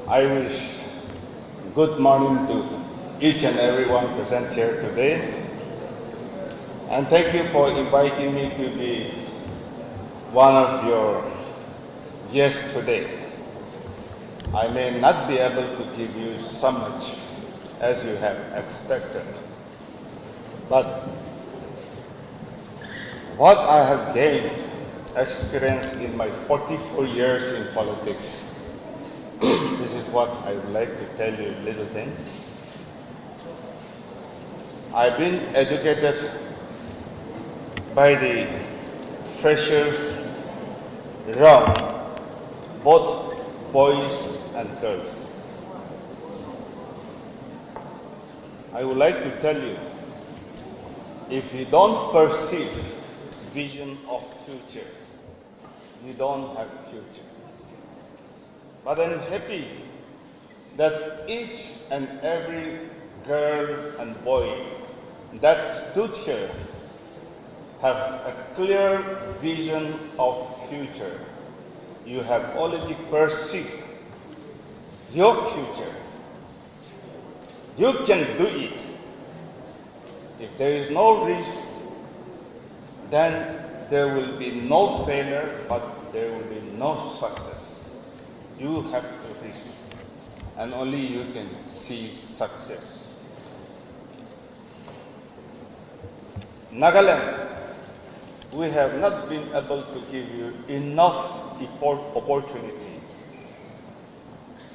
I wish good morning to each and everyone present here today. And thank you for inviting me to be one of your guests today. I may not be able to give you so much as you have expected, but what I have gained experience in my 44 years in politics, this is what I would like to tell you a little thing. I've been educated by the freshers around, both boys and girls. I would like to tell you, if you don't perceive vision of future, you don't have future. But I'm happy that each and every girl and boy that stood here have a clear vision of future. You have already perceived your future. You can do it. If there is no risk, then there will be no failure, but there will be no success. You have to risk, and only you can see success. Nagaland, we have not been able to give you enough opportunity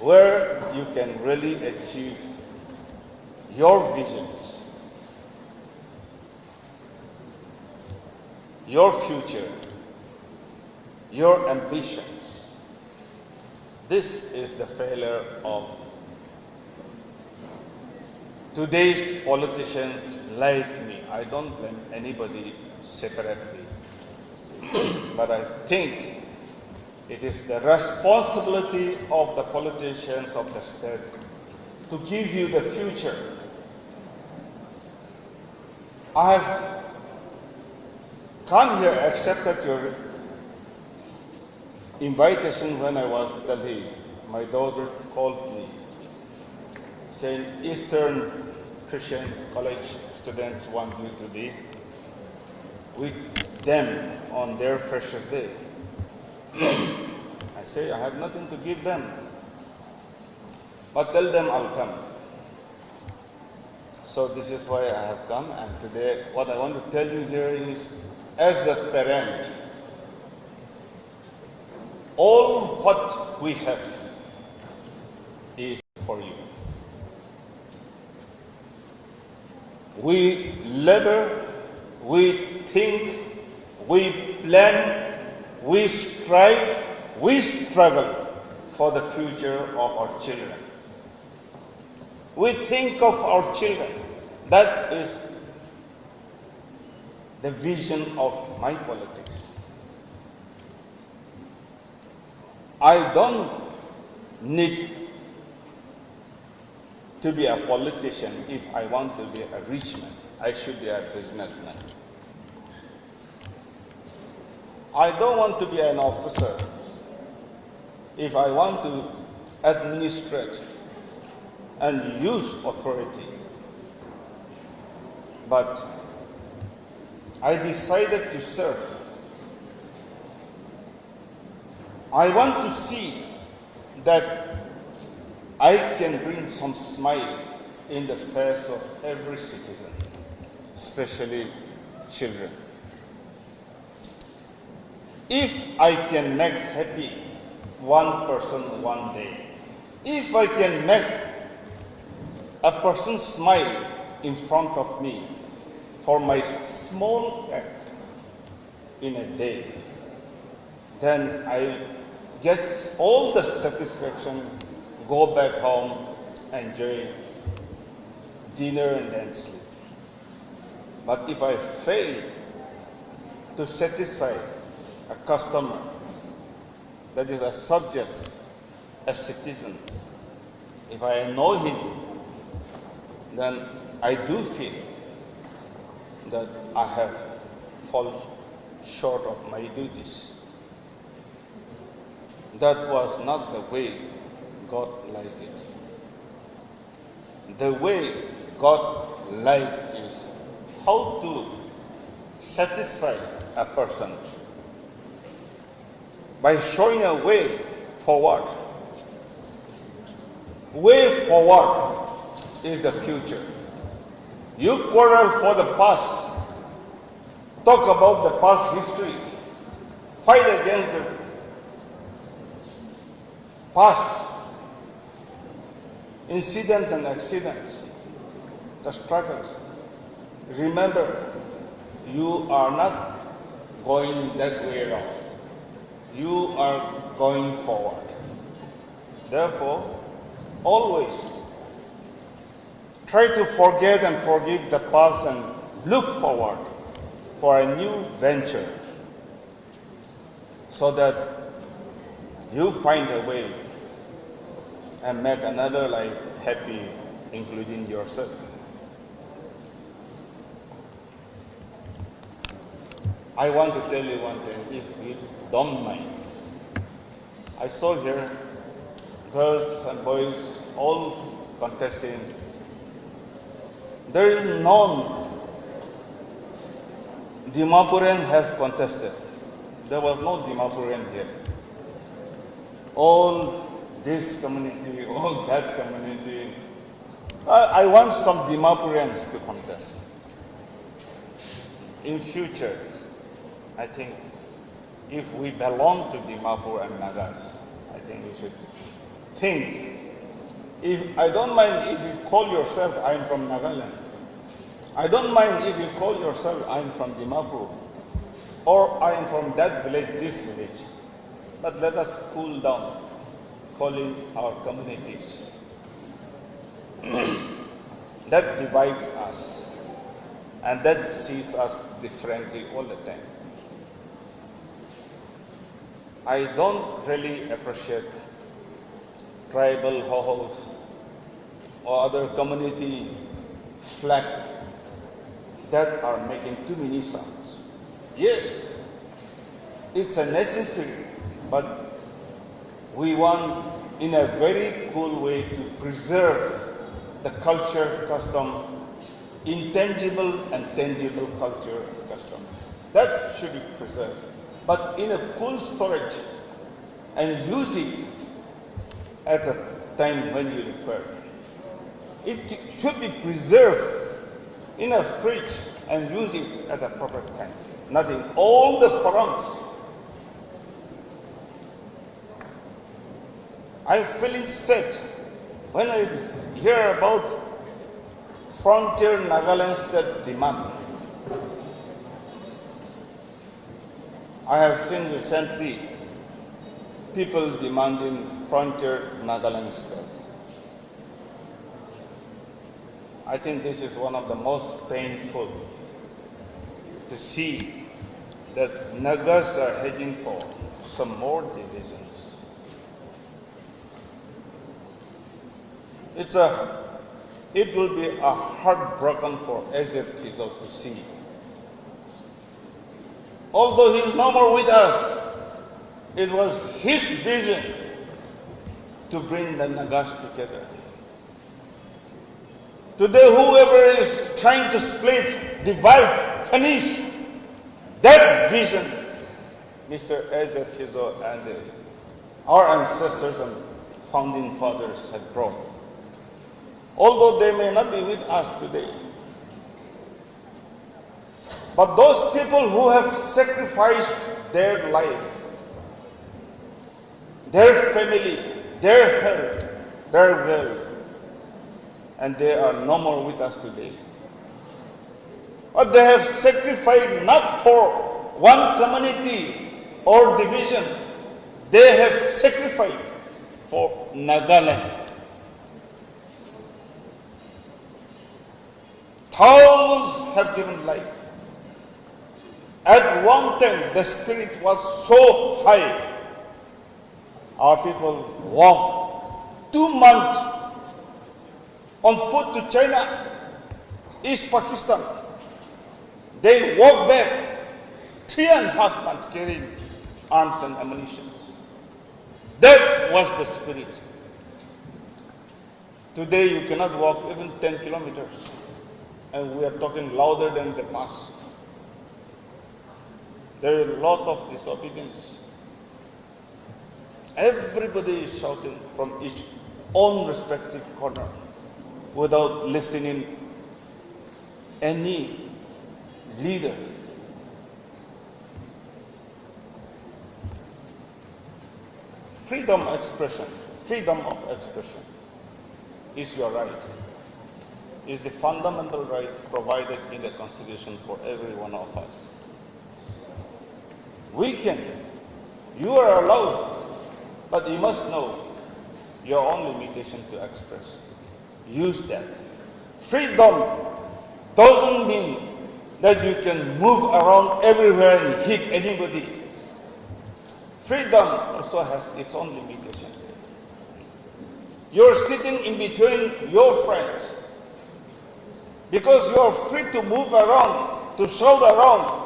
where you can really achieve your visions, your future, your ambitions. This is the failure of today's politicians like me. I don't blame anybody separately, but I think it is the responsibility of the politicians of the state to give you the future. I have come here, accepted your invitation when I was in Delhi. My daughter called me, saying Eastern Christian College students want you to be with them on their freshers' day. I say, I have nothing to give them, but tell them I'll come. So this is why I have come, and today what I want to tell you here is, as a parent, all what we have is for you. We labor, we think, we plan, we strive, we struggle for the future of our children. We think of our children. That is the vision of my politics. I don't need to be a politician if I want to be a rich man. I should be a businessman. I don't want to be an officer if I want to administrate and use authority. But I decided to serve. I want to see that I can bring some smile in the face of every citizen, especially children. If I can make happy one person one day, if I can make a person smile in front of me for my small act in a day, then I get all the satisfaction, go back home, enjoy dinner and then sleep. But if I fail to satisfy a customer, that is a subject, a citizen, if I know him, then I do feel that I have fallen short of my duties. That was not the way God like it. The way God like is how to satisfy a person by showing a way forward. Way forward is the future. You quarrel for the past, talk about the past history, fight against the past incidents and accidents, the struggles. Remember, you are not going that way around. You are going forward. Therefore, always try to forget and forgive the past and look forward for a new venture so that you find a way and make another life happy, including yourself. I want to tell you one thing, if you don't mind. I saw here girls and boys all contesting. There is none Dimapuran have contested. There was no Dimapuran here. All this community, all that community. I want some Dimapurans to contest. In future, I think if we belong to Dimapur and Nagas, I think we should think. I don't mind if you call yourself, I'm from Nagaland. I don't mind if you call yourself, I'm from Dimapur, or I am from that village, this village. But let us cool down, calling our communities. That divides us, and that sees us differently all the time. I don't really appreciate tribal ho-hos or other community flag that are making too many sounds. Yes, it's a necessary, but we want in a very cool way to preserve the culture, custom, intangible and tangible culture customs. That should be preserved, but in a cool storage and use it at a time when you require. It should be preserved in a fridge and use it at a proper time, not in all the forums. I'm feeling sad when I hear about frontier Nagaland state demand. I have seen recently people demanding frontier Nagaland state. I think this is one of the most painful to see that Nagas are heading for some more divisions. It will be a heartbroken for ECCSU to see. Although he is no more with us, it was his vision to bring the Nagas together. Today, whoever is trying to split, divide, finish, that vision, Mr. ECCSU and our ancestors and founding fathers had brought. Although they may not be with us today. But those people who have sacrificed their life, their family, their health, their wealth, and they are no more with us today. But they have sacrificed not for one community or division. They have sacrificed for Nagaland. Thousands have given life. At one time, the spirit was so high. Our people walked 2 months on foot to China, East Pakistan. They walked back 3.5 months carrying arms and ammunition. That was the spirit. Today you cannot walk even 10 kilometers. And we are talking louder than the past. There is a lot of disobedience. Everybody is shouting from each own respective corner without listening any leader. Freedom of expression is your right, is the fundamental right provided in the Constitution for every one of us. You are allowed, but you must know your own limitation to express. Use that. Freedom doesn't mean that you can move around everywhere and hit anybody. Freedom also has its own limitation. You're sitting in between your friends because you're free to move around, to shout around.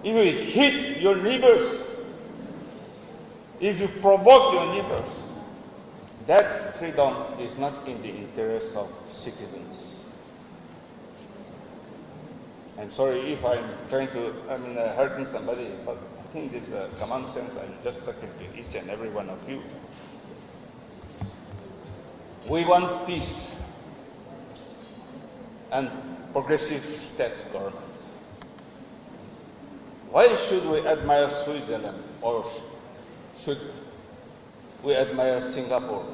If you hit your neighbors, if you provoke your neighbors, that freedom is not in the interest of citizens. I'm sorry if I'm hurting somebody, but I think this common sense. I'm just talking to each and every one of you. We want peace and progressive state government. Why should we admire Switzerland, or should we admire Singapore,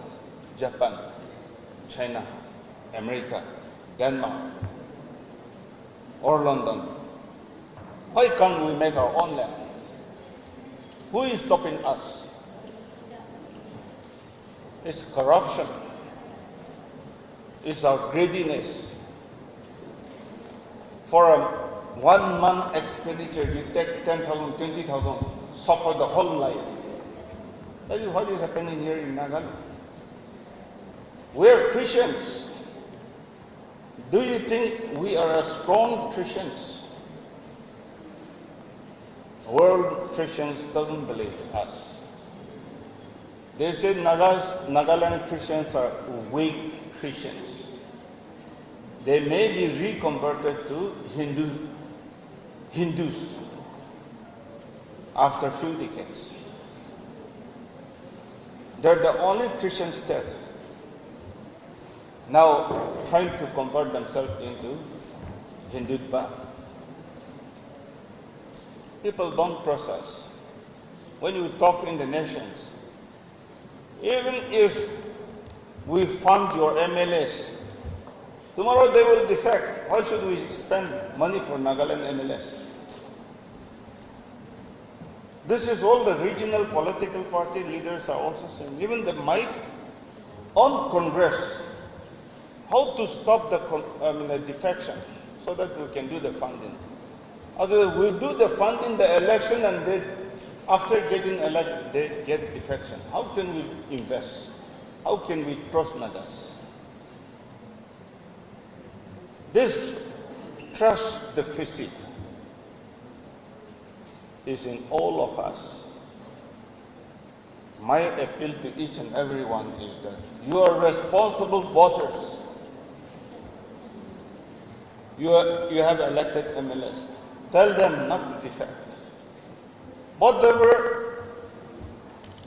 Japan, China, America, Denmark, or London? Why can't we make our own land? Who is stopping us? It's corruption. It's our greediness. For a 1 month expenditure, you take 10,000, 20,000, suffer the whole life. That is what is happening here in Nagaland. We're Christians. Do you think we are a strong Christians? World Christians doesn't believe us. They say Nagaland Christians are weak Christians. They may be reconverted to Hindus after a few decades. They're the only Christian state now trying to convert themselves into Hindutva. People don't process. When you talk in the nations, even if we fund your MLAs, tomorrow they will defect. Why should we spend money for Nagaland MLS? This is all the regional political party leaders are also saying. Even my own Congress, how to stop the defection so that we can do the funding. Otherwise, we do the funding, the election, and then after getting elected, they get defection. How can we invest? How can we trust Nagas? This trust deficit is in all of us. My appeal to each and every one is that you are responsible voters. You have elected MLS. Tell them not to defect. Whatever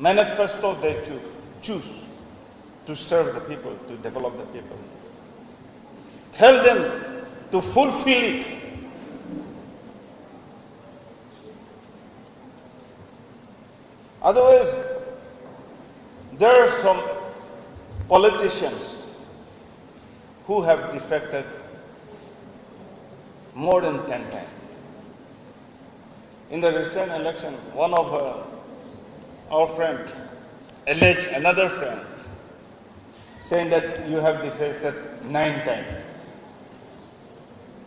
manifesto they choose to serve the people, to develop the people, tell them to fulfill it. Otherwise, there are some politicians who have defected more than 10 times. In the recent election, one of our friend alleged another friend, saying that you have defected 9 times.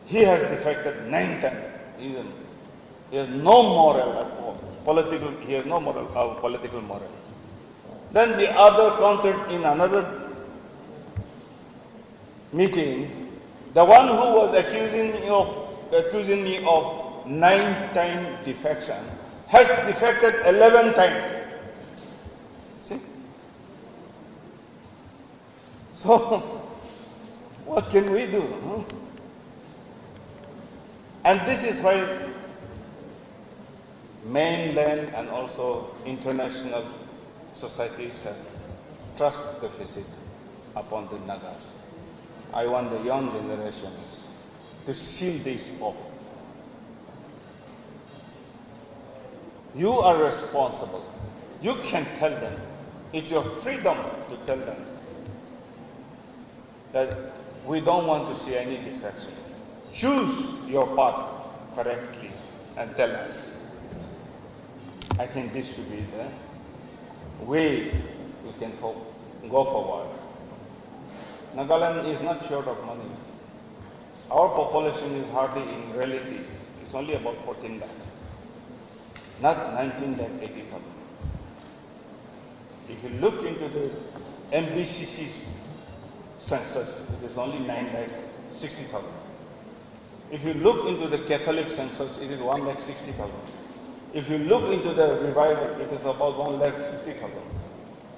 He has defected 9 times. He has no moral at all. He has no political moral. Then the other countered in another meeting, the one who was accusing me of 9-time defection has defected 11 times. See? So, what can we do? Huh? And this is why mainland and also international societies have trust deficit upon the Nagas. I want the young generations to seal this off. You are responsible. You can tell them. It's your freedom to tell them that we don't want to see any defection. Choose your path correctly and tell us. I think this should be the way we can go forward. Nagaland is not short of money. Our population is hardly in reality. It's only about 14 lakh, not 19 lakh 80,000. If you look into the NPCC's census, it is only 9 lakh 60,000. If you look into the Catholic census, it is 1 lakh 60,000. If you look into the revival, it is about 1 lakh 50,000.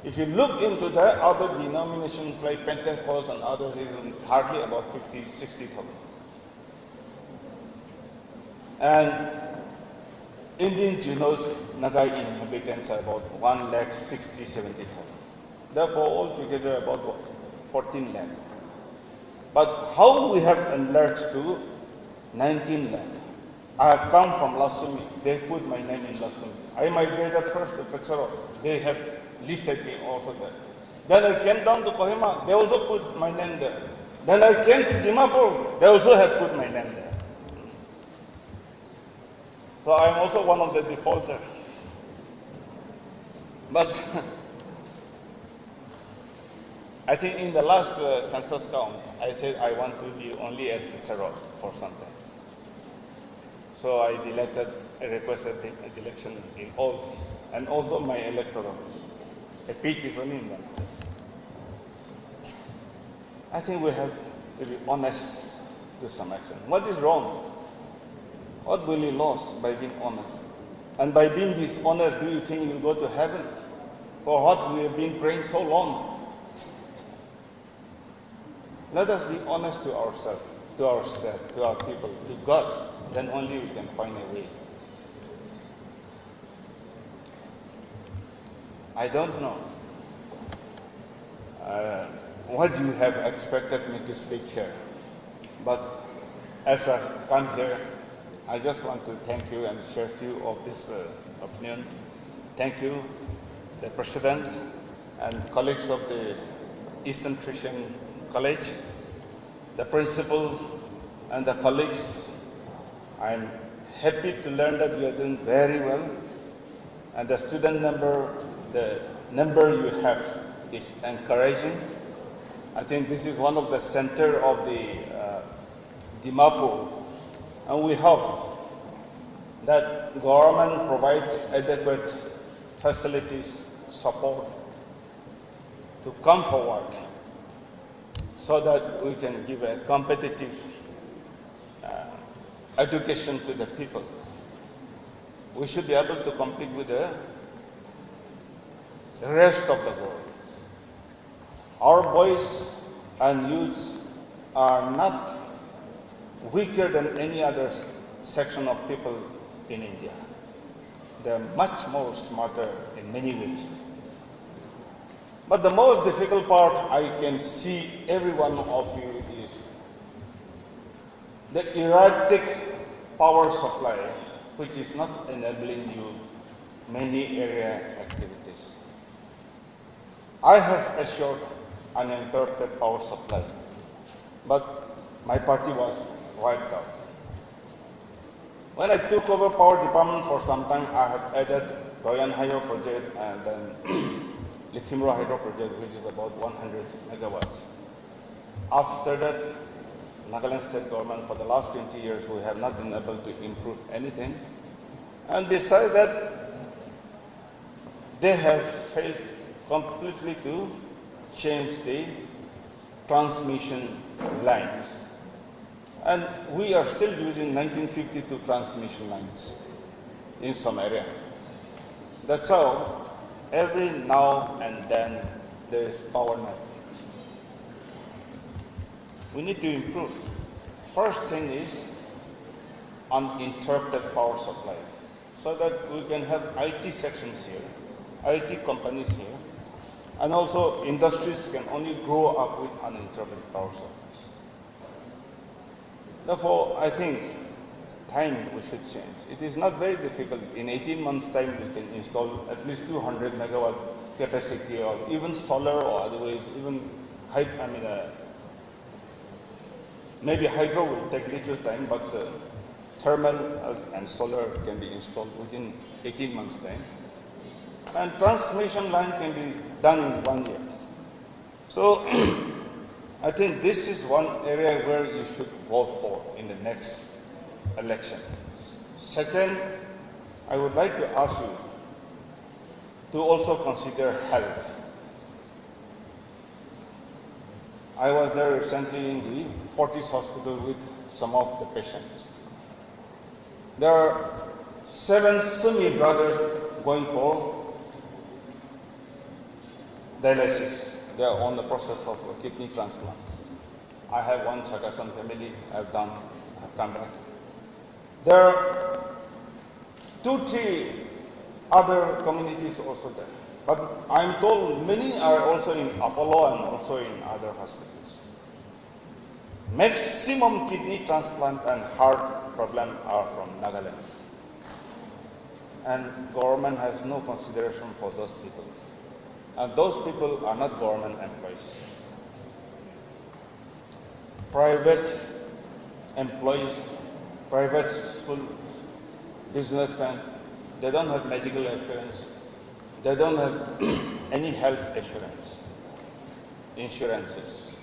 If you look into the other denominations like Pentecost and others, it is hardly about 50, 60,000. And Indian Geno's Naga inhabitants are about 1 lakh 60, 70,000. Therefore, altogether about 14 lakh. But how we have enlarged to 19 lakh? I have come from Lasumi. They put my name in Lasumi. I migrated first to Petsaro. They have lifted me also there. Then I came down to Kohima. They also put my name there. Then I came to Dimapur. They also have put my name there. So I am also one of the defaulters. But I think in the last census count, I said I want to be only at Petsaro for some time. So I requested the election in all, and also my electoral. A peak is only in one place. I think we have to be honest to some extent. What is wrong? What will you lose by being honest? And by being dishonest, do you think you will go to heaven? For what we have been praying so long? Let us be honest to ourselves, to our state, to our people, to God. Then only we can find a way. I don't know what you have expected me to speak here. But as I come here, I just want to thank you and share a few of this opinion. Thank you, the President and colleagues of the Eastern Christian College, the Principal and the colleagues. I'm happy to learn that you are doing very well. And the student number, the number you have is encouraging. I think this is one of the center of the Dimapur. And we hope that government provides adequate facilities, support to come forward so that we can give a competitive education to the people. We should be able to compete with the rest of the world. Our boys and youths are not weaker than any other section of people in India. They are much more smarter in many ways. But the most difficult part I can see every one of you is the erratic power supply, which is not enabling you many area activities. I have assured uninterrupted power supply, but my party was wiped out. When I took over power department for some time, I had added Doyan Hydro project and then Likimro Hydro project, which is about 100 megawatts. After that, Nagaland state government for the last 20 years, we have not been able to improve anything. And besides that, they have failed completely to change the transmission lines. And we are still using 1952 transmission lines in some area. That's how every now and then there is power net. we need to improve. First thing is uninterrupted power supply, so that we can have IT sections here, IT companies here, and also industries can only grow up with uninterrupted power supply. Therefore, I think it's time we should change. It is not very difficult. In 18 months' time, we can install at least 200 megawatt capacity, or even solar, or otherwise, even maybe hydro will take little time, but thermal and solar can be installed within 18 months' time. And transmission line can be done in 1 year. So I think this is one area where you should vote for in the next election. Second, I would like to ask you to also consider health. I was there recently in the Fortis Hospital with some of the patients. There are 7 Sumi brothers going for dialysis. They are on the process of a kidney transplant. I have one Chakasan family I've come back. There are 2-3 other communities also there. But I'm told many are also in Apollo and also in other hospitals. Maximum kidney transplant and heart problem are from Nagaland. And government has no consideration for those people. And those people are not government employees. Private employees, private school businessmen, they don't have medical insurance. They don't have any health insurances.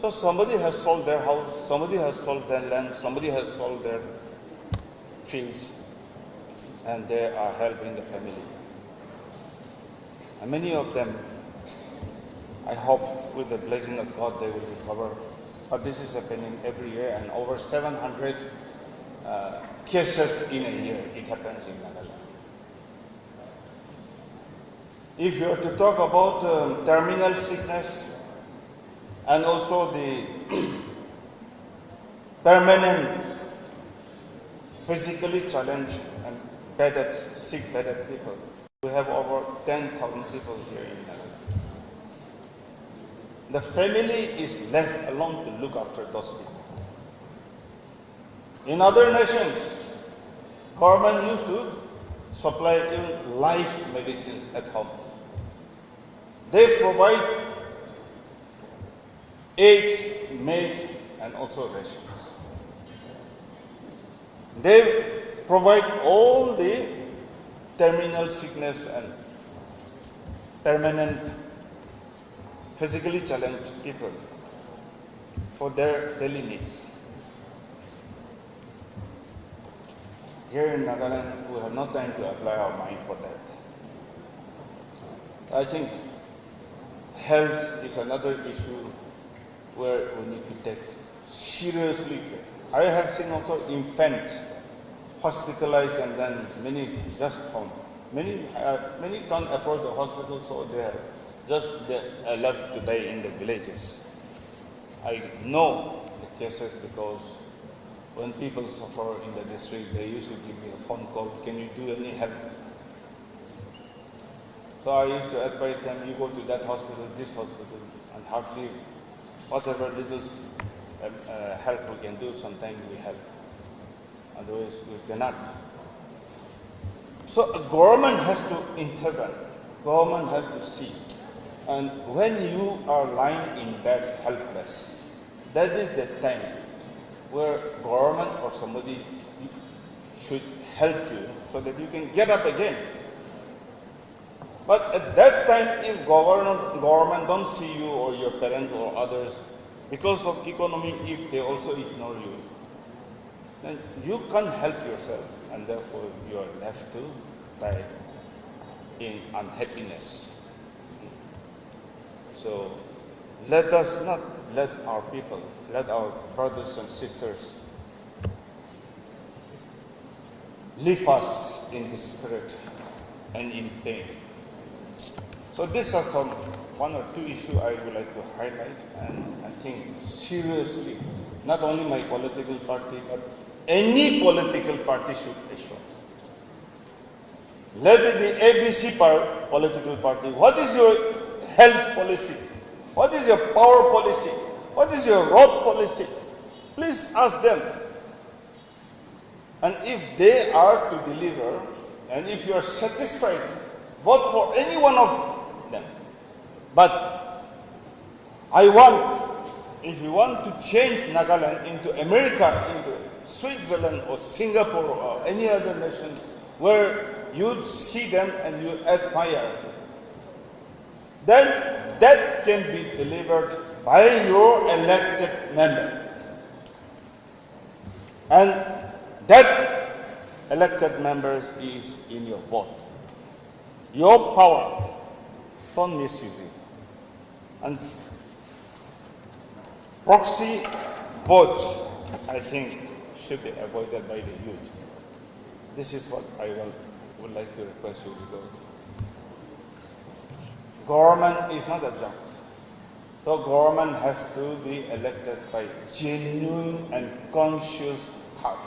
So somebody has sold their house, somebody has sold their land, somebody has sold their fields, and they are helping the family. And many of them, I hope with the blessing of God, they will recover. But this is happening every year, and over 700 cases in a year, it happens in Nagaland. If you are to talk about terminal sickness and also the permanent physically challenged and sick bedded people, we have over 10,000 people here in Nagaland. The family is left alone to look after those people. In other nations, government used to supply even live medicines at home. They provide aids, maids, and also rations. They provide all the terminal sickness and permanent physically challenged people for their daily needs. Here in Nagaland, we have no time to apply our mind for that. I think health is another issue where we need to take seriously care. I have seen also infants hospitalized and then many just found. Many can't approach the hospital, so they are left to die in the villages. I know the cases because when people suffer in the district, they used to give me a phone call, can you do any help? So I used to advise them, you go to that hospital, this hospital, and hardly whatever little help we can do, sometimes we help. Otherwise, we cannot. So a government has to intervene. Government has to see. And when you are lying in bed helpless, that is the time where government or somebody should help you so that you can get up again. But at that time, if government don't see you or your parents or others, because of economy, if they also ignore you, then you can't help yourself, and therefore you are left to die in unhappiness. So let us not let our people, let our brothers and sisters leave us in despair and in pain. So these are some one or two issues I would like to highlight, and I think seriously, not only my political party, but any political party should issue. Let it be ABC political party. What is your health policy? What is your power policy? What is your road policy? Please ask them. And if they are to deliver, and if you are satisfied, vote for any one of them. But I want, if you want to change Nagaland into America, into Switzerland or Singapore or any other nation where you see them and you admire, then that can be delivered by your elected member. And that elected members is in your vote. Your power, don't misuse it. And proxy votes, I think, should be avoided by the youth. This is what I would like to request you, because government is not a job. So government has to be elected by genuine and conscious heart,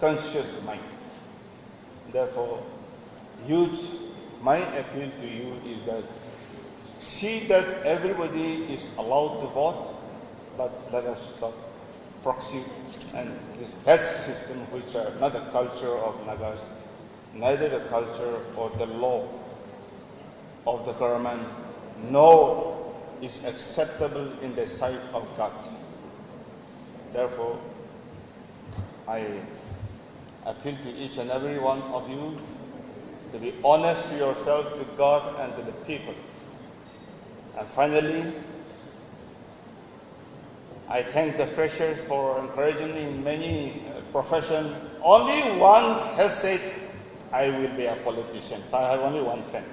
conscious mind. Therefore, youth, my appeal to you is that see that everybody is allowed to vote, but let us stop proxy and this bad system, which are not the culture of Nagas, neither the culture or the law of the government, nor is acceptable in the sight of God. Therefore, I appeal to each and every one of you to be honest to yourself, to God, and to the people. And finally, I thank the freshers for encouraging me in many professions. Only one has said, I will be a politician. So I have only one friend.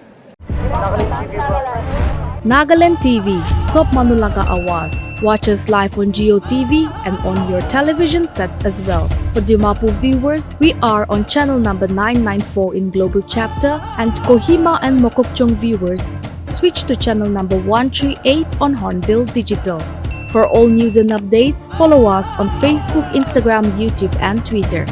Nagaland TV, Sob Manulaga Awas. Watch us live on Geo TV and on your television sets as well. For Dimapu viewers, we are on channel number 994 in Global Chapter, and Kohima and Mokokchung viewers, switch to channel number 138 on Hornbill Digital. For all news and updates, follow us on Facebook, Instagram, YouTube, and Twitter.